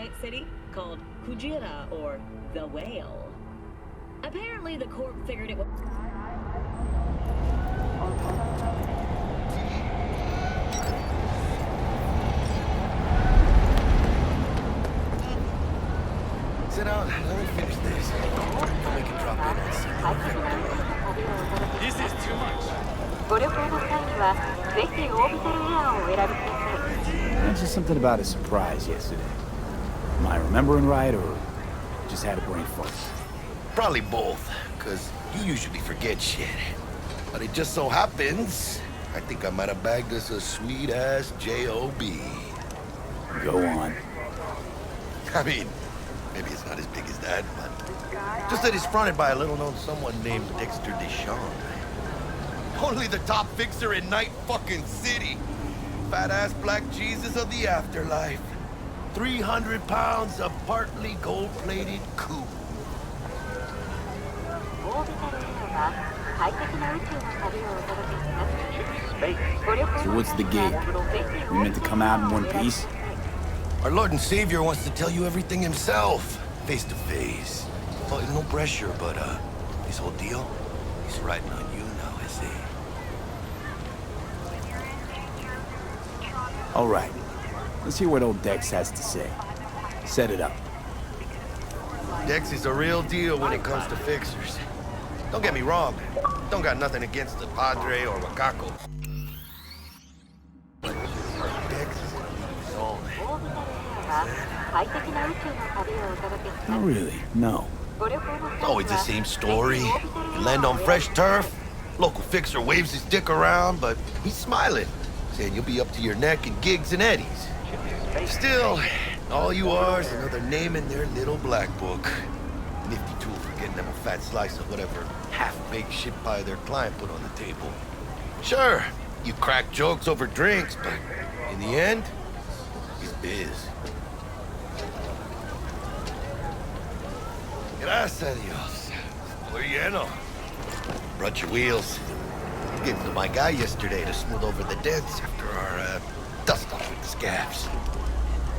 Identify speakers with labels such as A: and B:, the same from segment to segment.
A: satellite city called Kujira, or the Whale. Apparently the Corp figured it was...
B: Sit down, let me finish this. Then we can drop in on some.
C: This is too much.
D: ご旅行の際にはぜひオービタルエアーをお選びください。
E: Mentioned something about a surprise yesterday. Am I remembering right, or just had a brain fart?
B: Probably both, because you usually forget shit. But it just so happens, I think I might have bagged us a sweet-ass J.O.B.
E: Go on.
B: I mean, maybe it's not as big as that, but just that it's fronted by a little-known someone named Dexter DeShawn. Only the top fixer in Night fucking City. Fat-ass black Jesus of the afterlife. 300 pounds of partly gold-plated coupe.
D: オービタルエアは快適な宇宙の旅をお届けします。ご旅行
E: So
D: の
E: what's the
D: 際に
E: gig?
D: はぜひ
E: We meant to come out in one piece?
B: Our Lord and Savior wants to tell you everything himself, face to face. Well, no pressure, but this whole deal, he's riding on you now, I see.
E: All right. Let's hear what old Dex has to say. Set it up.
B: Dex is a real deal when it comes to fixers. Don't get me wrong, don't got nothing against the Padre or Wakako. Dex is all.
D: オービタルエアは快適な宇宙の旅をお届けし
E: Not
D: ます。
E: really, no.
D: ご旅行の
B: It's
D: 際
B: always
D: に
B: the
D: は
B: same story. You land on fresh turf, local fixer waves his dick around, but he's smiling, saying you'll be up to your neck in gigs and eddies. Still, all you are is another name in their little black book. Nifty tool for getting them a fat slice of whatever half-baked shit pie their client put on the table. Sure, you crack jokes over drinks, but in the end, it's biz. Gracias a Dios. We're lleno. Brought your wheels. Gave them to my guy yesterday to smooth over the dents after our dust-off with the scabs.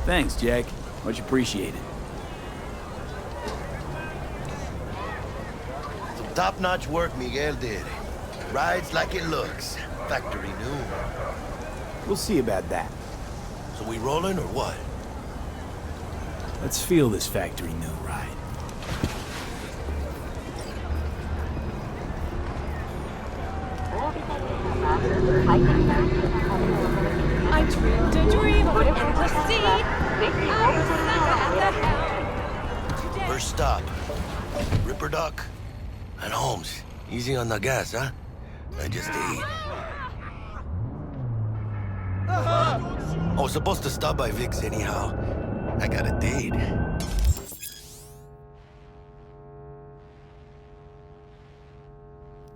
E: Thanks, Jack. Much appreciated.
B: Some top-notch work Miguel did. Rides like it looks. Factory new.
E: We'll see about that.
B: So we rolling or what?
E: Let's feel this factory new ride.
F: I dreamed a dream of an endless sea. I sat at the helm.
B: First stop. Ripperdoc and Holmes. Easy on the gas, huh? I just ate. I was supposed to stop by Vic's anyhow. I got a date.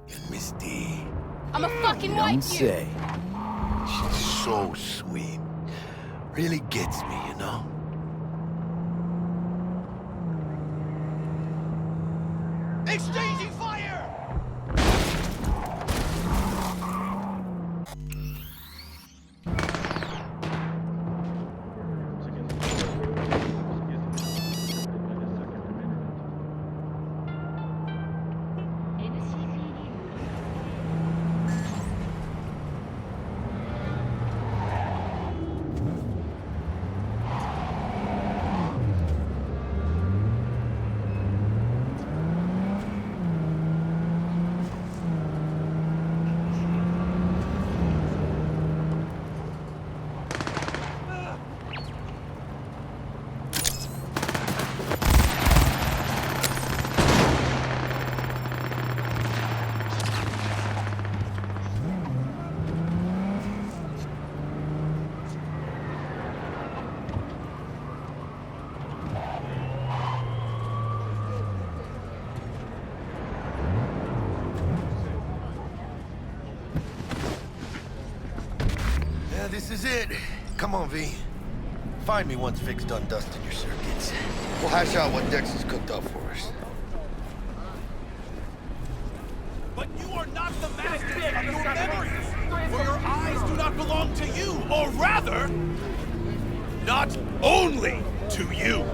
B: And Miss D.
F: I'm a fucking
E: Don't
F: white dude.
E: say.
B: She's so sweet. Really gets me, you know? Exchanging fire! This is it. Come on, V. Find me once Vic's done dusting your circuits. We'll hash out what Dex has cooked up for us.
C: But you are not the master of your memories, for your eyes do not belong to you, or rather, not only to you.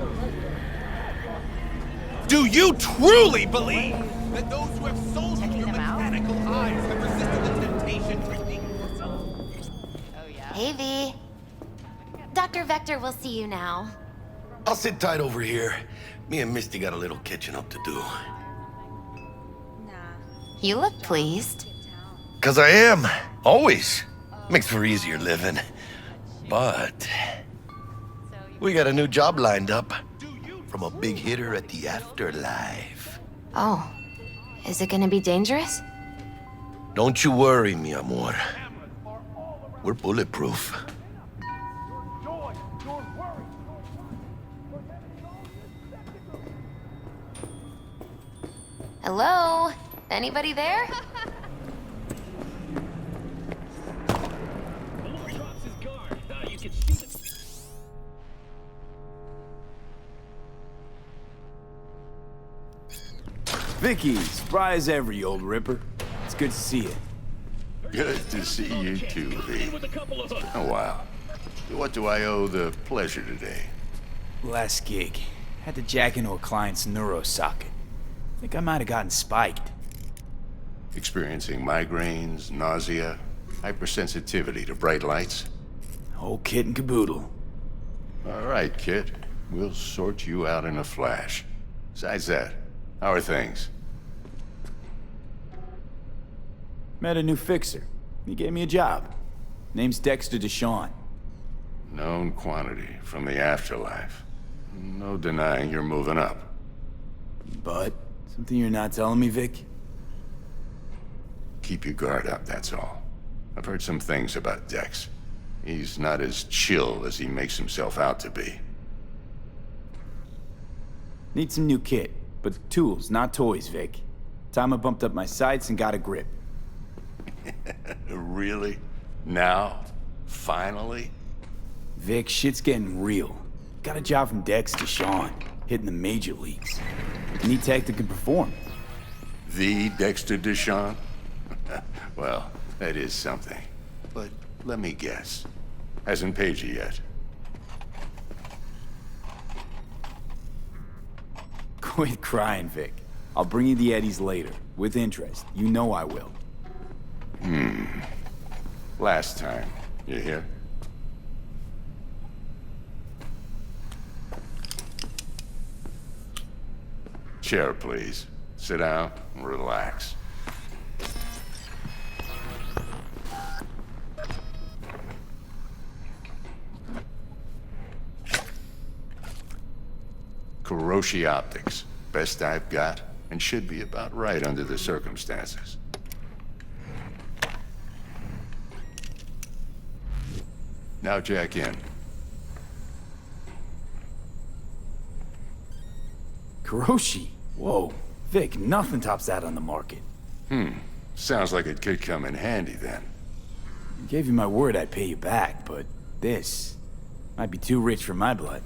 C: Do you truly believe that those who have sold you your mechanical eyes have resisted the temptation to think?
G: Hey, V. Dr. Vector will see you now.
B: I'll sit tight over here. Me and Misty got a little catching up to do.
G: You look pleased.
B: 'Cause I am. Always. Makes for easier living. But we got a new job lined up from a big hitter at the afterlife.
G: Oh, is it gonna be dangerous?
B: Don't you worry, mi amor. We're bulletproof.
G: Hello? Anybody there?
E: Vicky, surprise every old Ripper. It's good to see you.
H: Good to see you too, V. A while. What do I owe the pleasure today?
E: Last gig. Had to jack into a client's neuro socket. Think I might have gotten spiked.
H: Experiencing migraines, nausea, hypersensitivity to bright lights?
E: Whole kit and caboodle.
H: All right, kid. We'll sort you out in a flash. Besides that, how are things?
E: Met a new fixer. He gave me a job. Name's Dexter DeShawn.
H: Known quantity from the afterlife. No denying you're moving up.
E: But, something you're not telling me, Vic?
H: Keep your guard up, that's all. I've heard some things about Dex. He's not as chill as he makes himself out to be.
E: Need some new kit, but tools, not toys, Vic. Time I bumped up my sights and got a grip.
H: Really? Now? Finally?
E: Vic, shit's getting real. Got a job from Dex DeShawn, hitting the major leagues. Need tech that can perform.
H: The Dexter DeShawn? Well, that is something. But let me guess. Hasn't paid you yet.
E: Quit crying, Vic. I'll bring you the eddies later, with interest. You know I will.
H: Last time. You hear? Chair, please. Sit down and relax. Kuroshi Optics. Best I've got, and should be about right under the circumstances. Now jack in.
E: Kuroshi? Whoa. Vic, nothing tops that on the market.
H: Sounds like it could come in handy then.
E: I gave you my word I'd pay you back, but this might be too rich for my blood.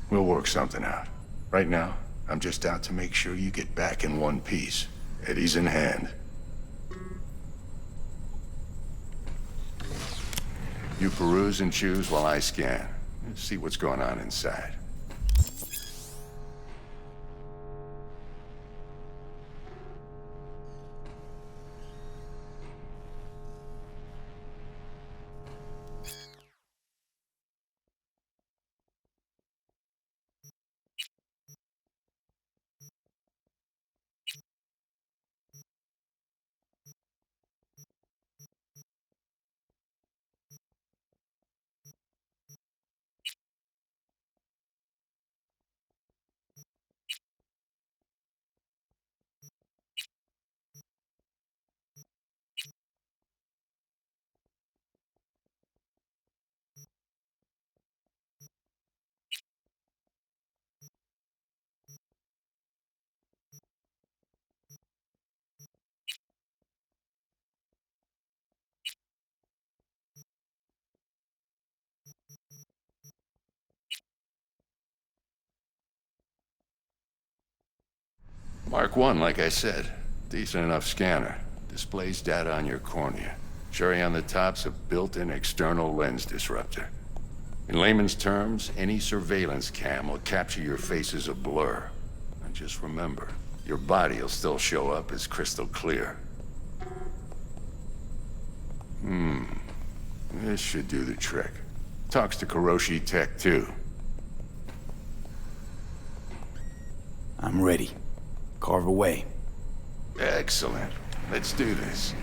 H: We'll work something out. Right now, I'm just out to make sure you get back in one piece. Eddie's in hand. You peruse and choose while I scan. Let's see what's going on inside. Mark 1, like I said. Decent enough scanner. Displays data on your cornea. Cherry on the top's a built-in external lens disruptor. In layman's terms, any surveillance cam will capture your face as a blur. And just remember, your body will still show up as crystal clear. This should do the trick. Talks to Kuroshi Tech, too.
E: I'm ready. Carve away.
H: Excellent. Let's do this.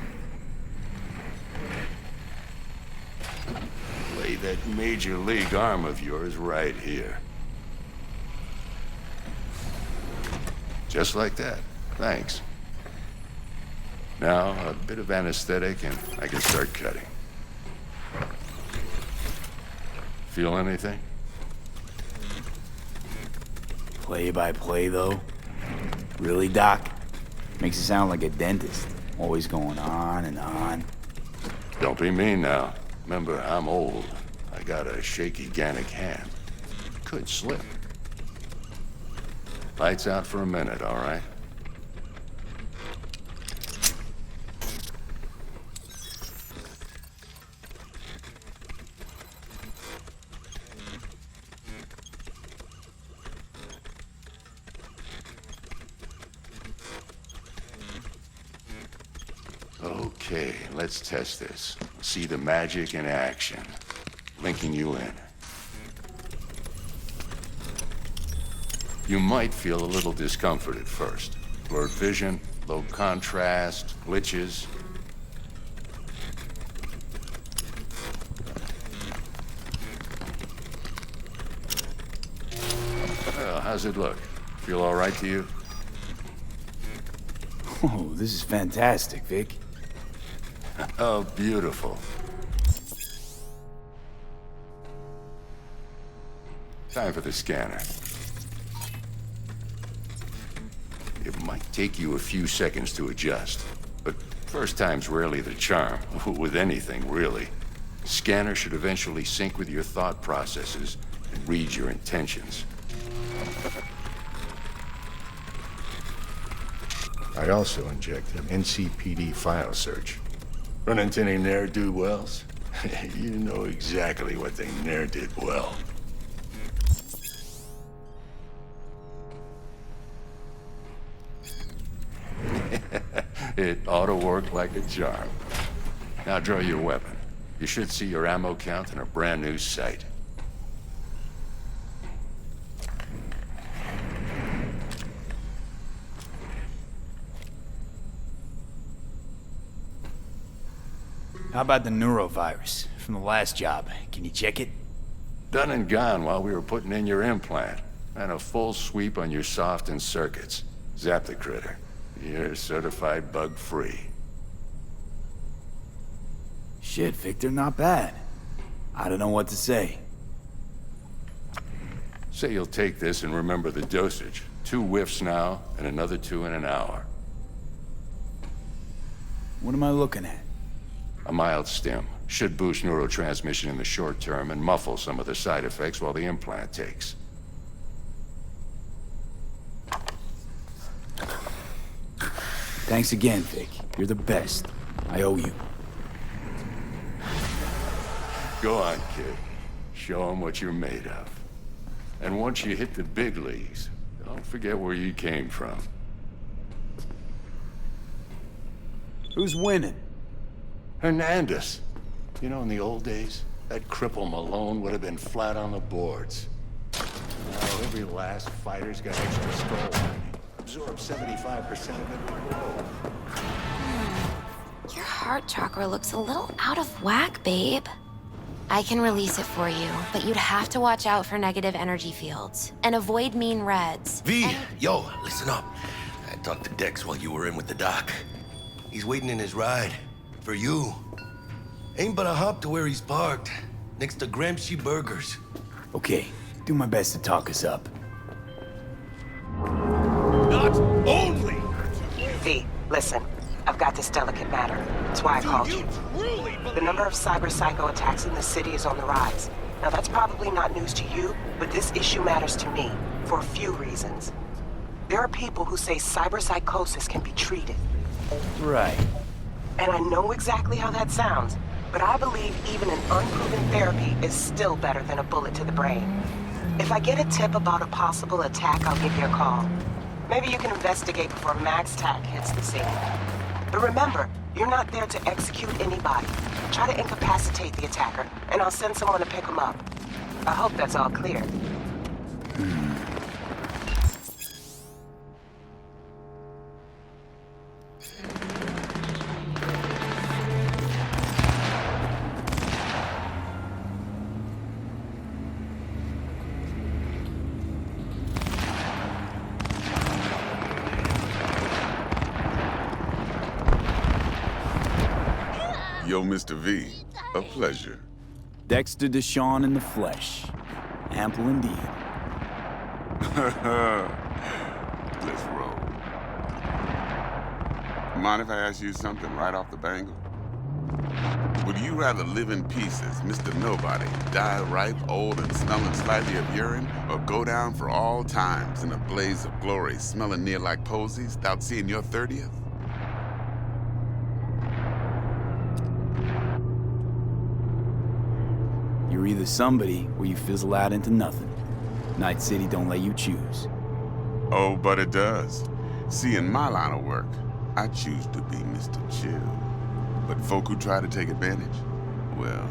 H: Lay that major league arm of yours right here. Just like that. Thanks. Now, a bit of anesthetic and I can start cutting. Feel anything?
E: Play by play, though? Really, Doc? Makes it sound like a dentist. Always going on and on.
H: Don't be mean now. Remember, I'm old. I got a shaky Gannic hand. Could slip. Lights out for a minute, all right? Okay, let's test this. See the magic in action. Linking you in. You might feel a little discomfort at first. Blurred vision, low contrast, glitches. Well, how's it look? Feel all right to you?
E: Oh, this is fantastic, Vic.
H: Oh, beautiful. Time for the scanner. It might take you a few seconds to adjust, but first time's rarely the charm, with anything, really. Scanner should eventually sync with your thought processes and read your intentions. I also inject an NCPD file search. Run into any ne'er-do-wells? You know exactly what they ne'er did well. It ought to work like a charm. Now draw your weapon. You should see your ammo count in a brand new sight.
E: How about the neurovirus from the last job? Can you check it?
H: Done and gone while we were putting in your implant. And a full sweep on your soft and circuits. Zap the critter. You're certified bug-free.
E: Shit, Victor, not bad. I don't know what to say.
H: Say you'll take this and remember the dosage. 2 whiffs now, and another 2 in an hour.
E: What am I looking at?
H: A mild stim. Should boost neurotransmission in the short term and muffle some of the side effects while the implant takes.
E: Thanks again, Vic. You're the best. I owe you.
H: Go on, kid. Show them what you're made of. And once you hit the big leagues, don't forget where you came from.
E: Who's winning?
H: Hernandez. You know, in the old days, that cripple Malone would have been flat on the boards. Now every last fighter's got extra skull lining. Absorb 75% of it.
G: Your heart chakra looks a little out of whack, babe. I can release it for you, but you'd have to watch out for negative energy fields and avoid mean reds.
B: V, yo, listen up. I talked to Dex while you were in with the doc. He's waiting in his ride. For you. Ain't but a hop to where he's parked. Next to Gramsci Burgers.
E: Okay, do my best to talk us up.
C: Not only
I: V, listen. I've got this delicate matter. That's why I called you. The number of cyber-psycho attacks in the city is on the rise. Now that's probably not news to you, but this issue matters to me for a few reasons. There are people who say cyberpsychosis can be treated.
E: Right.
I: And I know exactly how that sounds, but I believe even an unproven therapy is still better than a bullet to the brain. If I get a tip about a possible attack, I'll give you a call. Maybe you can investigate before Max Tack hits the scene. But remember, you're not there to execute anybody. Try to incapacitate the attacker, and I'll send someone to pick him up. I hope that's all clear.
J: Yo, Mr. V, a pleasure.
E: Dexter DeShawn in the flesh. Ample indeed.
J: Let's roll. Mind if I ask you something right off the bangle? Would you rather live in pieces, Mr. Nobody, die ripe, old, and smelling slightly of urine, or go down for all times in a blaze of glory, smelling near like posies, without seeing your 30th?
E: You're either somebody or you fizzle out into nothing. Night City don't let you choose.
J: Oh, but it does. See, in my line of work, I choose to be Mr. Chill. But folk who try to take advantage, well,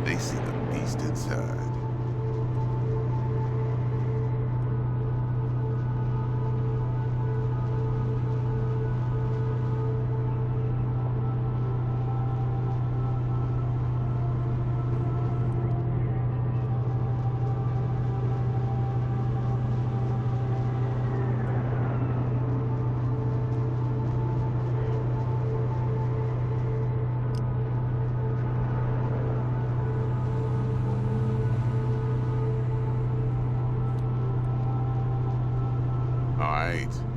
J: they see the beast inside.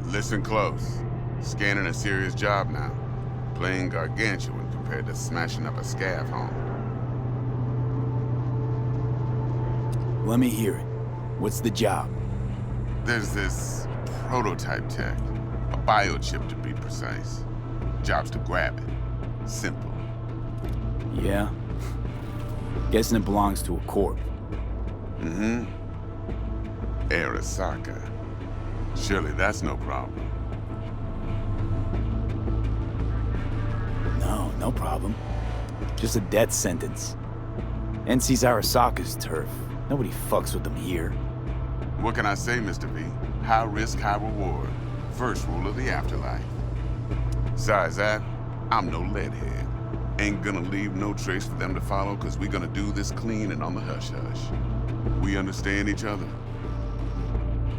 J: Listen close. Scanning a serious job now. Playing gargantuan compared to smashing up a scav home.
E: Let me hear it. What's the job?
J: There's this prototype tech. A biochip to be precise. Job's to grab it. Simple.
E: Yeah? Guessing it belongs to a corp.
J: Mm-hmm. Arasaka. Surely that's no problem.
E: No problem. Just a death sentence. NC's Arasaka's turf. Nobody fucks with them here.
J: What can I say, Mr. V? High risk, high reward. First rule of the afterlife. Besides that, I'm no leadhead. Ain't gonna leave no trace for them to follow, cause we gonna do this clean and on the hush-hush. We understand each other?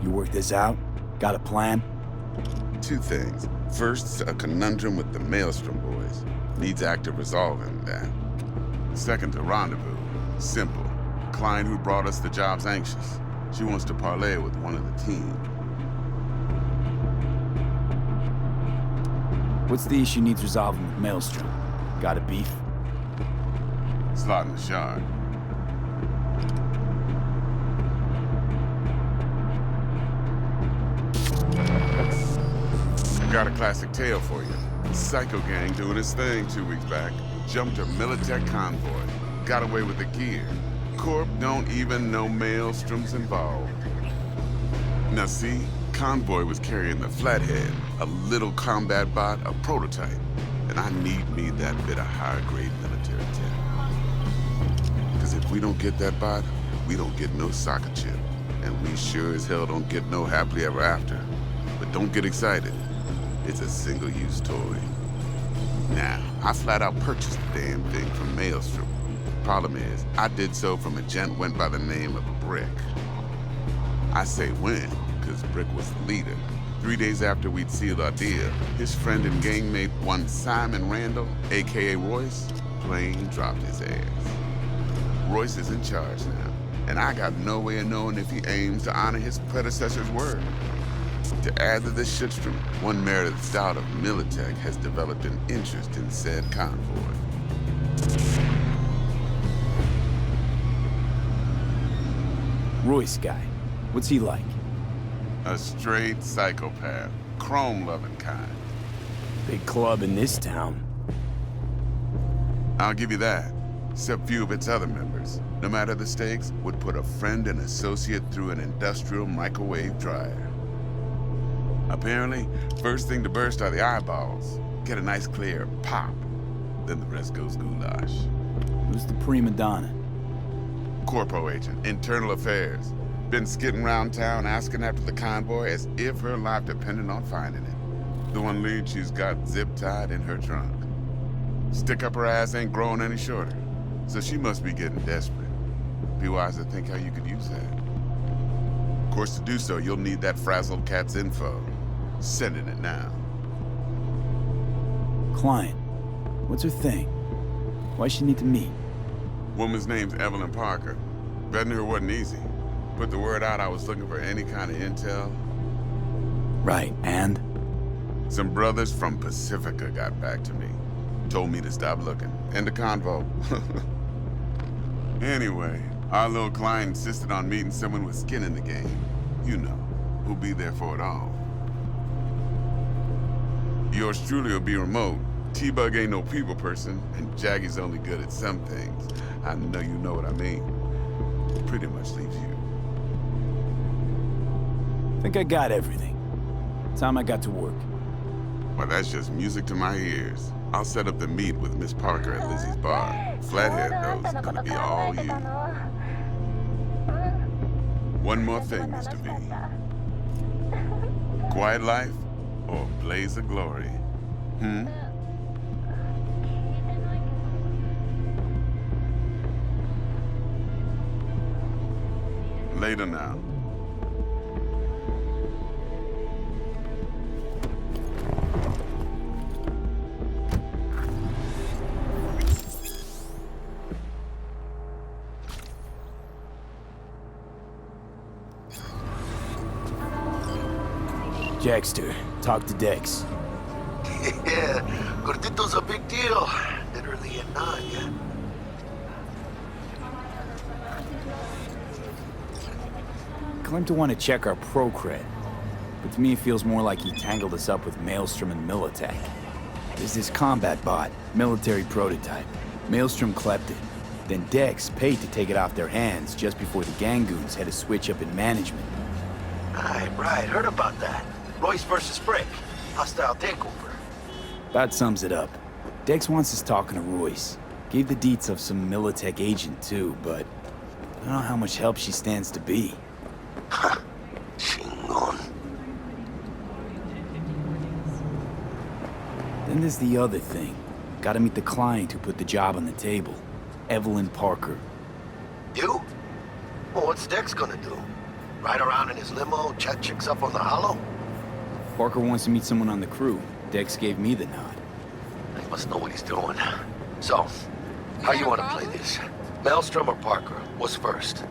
E: You work this out? Got a plan?
J: Two things. First, a conundrum with the Maelstrom boys. Needs active resolving that. Second, a rendezvous. Simple. Client who brought us the job's anxious. She wants to parlay with one of the team.
E: What's the issue needs resolving with Maelstrom? Got a beef?
J: Slot in the shard. Got a classic tale for you. Psycho gang doing his thing 2 weeks back. Jumped a Militech convoy. Got away with the gear. Corp don't even know Maelstrom's involved. Now see, convoy was carrying the Flathead, a little combat bot, a prototype. And I need me that bit of higher grade military tech. Cause if we don't get that bot, we don't get no soccer chip. And we sure as hell don't get no happily ever after. But don't get excited. It's a single-use toy. Now, I flat out purchased the damn thing from Maelstrom. Problem is, I did so from a gent went by the name of Brick. I say when, because Brick was the leader. 3 days after we'd sealed our deal, his friend and gangmate, one Simon Randall, a.k.a. Royce, plain dropped his ass. Royce is in charge now, and I got no way of knowing if he aims to honor his predecessor's word. To add to this shitstorm, one Meredith Stout of Militech has developed an interest in said convoy.
E: Royce guy. What's he like?
J: A straight psychopath. Chrome-loving kind.
E: Big club in this town.
J: I'll give you that. Except few of its other members, no matter the stakes, would put a friend and associate through an industrial microwave dryer. Apparently, first thing to burst are the eyeballs. Get a nice clear pop. Then the rest goes goulash.
E: Who's the prima donna?
J: Corpo agent, internal affairs. Been skidding around town asking after the convoy as if her life depended on finding it. The one lead she's got zip-tied in her trunk. Stick up her ass ain't growing any shorter, so she must be getting desperate. Be wise to think how you could use that. Of course, to do so, you'll need that frazzled cat's info. Sending it now.
E: Client. What's her thing? Why she need to meet?
J: Woman's name's Evelyn Parker. Vetting her wasn't easy. Put the word out I was looking for any kind of intel.
E: Right, and?
J: Some brothers from Pacifica got back to me. Told me to stop looking. End of convo. Anyway, our little client insisted on meeting someone with skin in the game. You know, who'll be there for it all. Yours truly will be remote. T-Bug ain't no people person, and Jaggy's only good at some things. I know you know what I mean. Pretty much leaves you.
E: Think I got everything. Time I got to work.
J: Well, that's just music to my ears. I'll set up the meet with Miss Parker at Lizzie's bar. Flathead, though, is gonna be all you. One more thing, Mr. V. Quiet life or blaze of glory? Later now.
E: Dexter, talk to Dex.
B: Yeah, Gordito's a big deal. Literally a none, yeah.
E: Claimed to want to check our pro cred, but to me it feels more like he tangled us up with Maelstrom and Militech. There's this combat bot, military prototype. Maelstrom clept it. Then Dex paid to take it off their hands just before the Gangoons had a switch up in management.
B: Right, heard about that. Royce versus Brick. Hostile takeover.
E: About sums it up. Dex wants us talking to Royce. Gave the deets of some Militech agent too, but I don't know how much help she stands to be.
B: Chingon.
E: Then there's the other thing. Gotta meet the client who put the job on the table. Evelyn Parker.
B: You? Well, what's Dex gonna do? Ride around in his limo, chat chicks up on the hollow?
E: Parker wants to meet someone on the crew. Dex gave me the nod.
B: He must know what he's doing. So, how you want to play this? Maelstrom or Parker? What's first?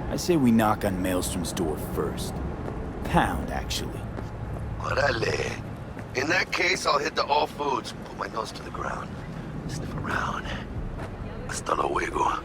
E: I say we knock on Maelstrom's door first. Pound, actually.
B: Orale. In that case, I'll hit the all foods, put my nose to the ground, sniff around. Hasta luego.